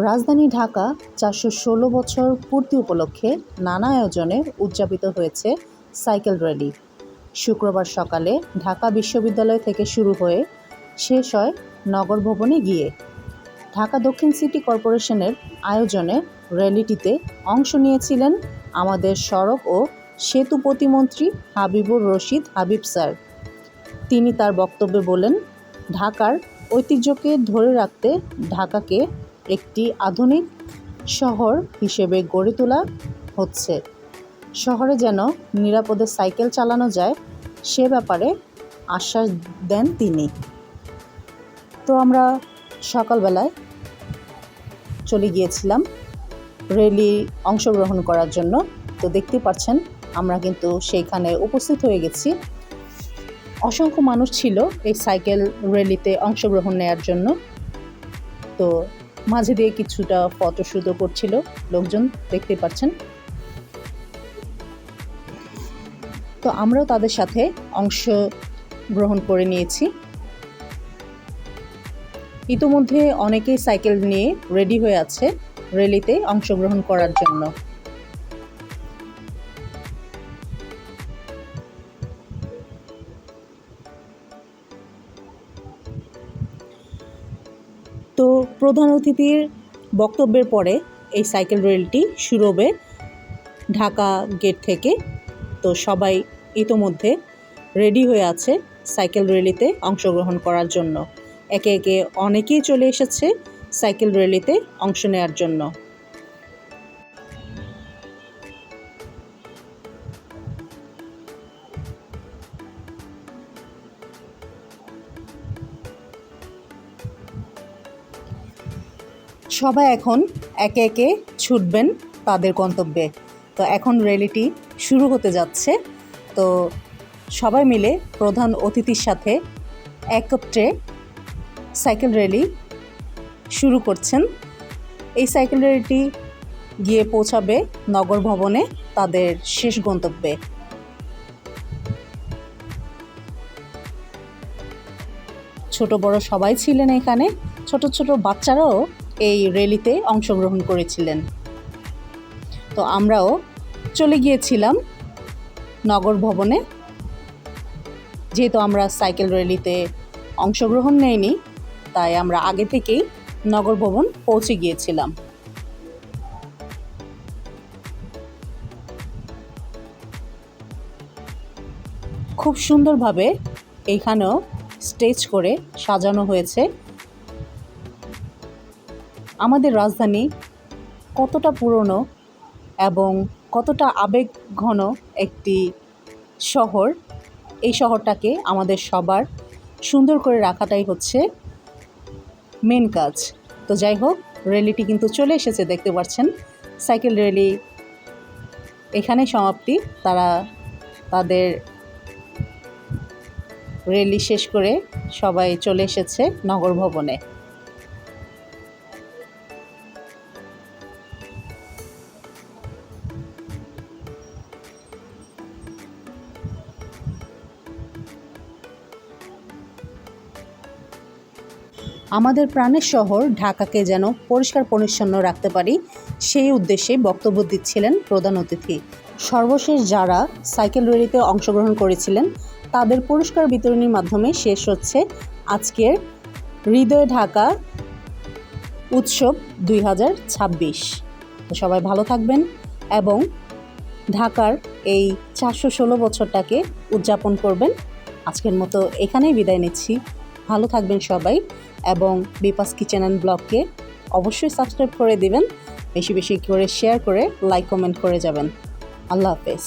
রাজধানী ঢাকা ৪১৬ বছর পূর্তি উপলক্ষে নানা আয়োজনে উদযাপিত হয়েছে সাইকেল র্যালি। শুক্রবার সকালে ঢাকা বিশ্ববিদ্যালয় থেকে শুরু হয়ে শেষ হয় নগর ভবনে গিয়ে। ঢাকা দক্ষিণ সিটি কর্পোরেশনের আয়োজনে র্যালিটিতে অংশ নিয়েছিলেন আমাদের সড়ক ও সেতু প্রতিমন্ত্রী হাবিবুর রশিদ হাবিব স্যার। তিনি তার বক্তব্যে বলেন, ঢাকার ঐতিহ্যকে ধরে রাখতে ঢাকাকে একটি আধুনিক শহর হিসেবে গড়ে তোলা হচ্ছে। শহরে যেন নিরাপদে সাইকেল চালানো যায় সে ব্যাপারে আশ্বাস দেন তিনি। তো আমরা সকালবেলায় চলে গিয়েছিলাম র্যালি অংশগ্রহণ করার জন্য। তো দেখতে পাচ্ছেন আমরা কিন্তু সেইখানে উপস্থিত হয়ে গেছি। অসংখ্য মানুষ ছিল এই সাইকেল র্যালিতে অংশগ্রহণ নেওয়ার জন্য। তো মাঝে দিয়ে কিছুটা ফটোশ্যুটও করছিল লোকজন, দেখতে পাচ্ছেন। তো আমরাও তাদের সাথে অংশগ্রহণ করে নিয়েছি। ইতোমধ্যে অনেকেই সাইকেল নিয়ে রেডি হয়ে আছে র্যালিতে অংশগ্রহণ করার জন্য। তো প্রধান অতিথির বক্তব্যের পরে এই সাইকেল র্যালিটি শুরু হবে ঢাকা গেট থেকে। তো সবাই ইতোমধ্যে রেডি হয়ে আছে সাইকেল র্যালিতে অংশগ্রহণ করার জন্য। একে একে অনেকেই চলে এসেছে সাইকেল র্যালিতে অংশ নেওয়ার জন্য। সবাই এখন একে একে ছুটবেন তাদের গন্তব্যে। তো এখন র্যালিটি শুরু হতে যাচ্ছে। তো সবাই মিলে প্রধান অতিথির সাথে একত্রে সাইকেল র্যালি শুরু করছেন। এই সাইকেল র্যালিটি গিয়ে পৌঁছাবে নগর ভবনে তাদের শেষ গন্তব্যে। ছোট বড় সবাই ছিলেন এখানে, ছোট ছোট বাচ্চারাও এই র্যালিতে অংশগ্রহণ করেছিলেন। তো আমরাও চলে গিয়েছিলাম নগর ভবনে। যেহেতু আমরা সাইকেল র্যালিতে অংশগ্রহণ নেইনি, তাই আমরা আগে থেকেই নগর ভবন পৌঁছে গিয়েছিলাম। খুব সুন্দরভাবে এইখানেও স্টেজ করে সাজানো হয়েছে। আমাদের রাজধানী কতটা পুরনো এবং কতটা আবেগঘন একটি শহর, এই শহরটাকে আমাদের সবার সুন্দর করে রাখাটাই হচ্ছে মেন কাজ। তো যাই হোক, র্যালিটি কিন্তু চলে এসেছে, দেখতে পাচ্ছেন। সাইকেল র্যালি এখানেই সমাপ্তি। তারা তাদের র্যালি শেষ করে সবাই চলে এসেছে নগর ভবনে। আমাদের প্রাণের শহর ঢাকাকে যেন পরিষ্কার পরিচ্ছন্ন রাখতে পারি, সেই উদ্দেশ্যে বক্তব্য দিচ্ছিলেন প্রধান অতিথি। সর্বশেষ যারা সাইকেল র্যালিতে অংশগ্রহণ করেছিলেন তাদের পুরস্কার বিতরণীর মাধ্যমে শেষ হচ্ছে আজকের হৃদয় ঢাকা উৎসব 2026। তো সবাই ভালো থাকবেন এবং ঢাকার এই 416 বছরটাকে উদযাপন করবেন। আজকের মতো এখানেই বিদায় নিচ্ছি। ভালো থাকবেন সবাই এবং বিপাস কিচেন অ্যান্ড ব্লগকে অবশ্যই সাবস্ক্রাইব করে দিবেন। বেশি বেশি করে শেয়ার করে লাইক কমেন্ট করে যাবেন। আল্লাহ হাফেজ।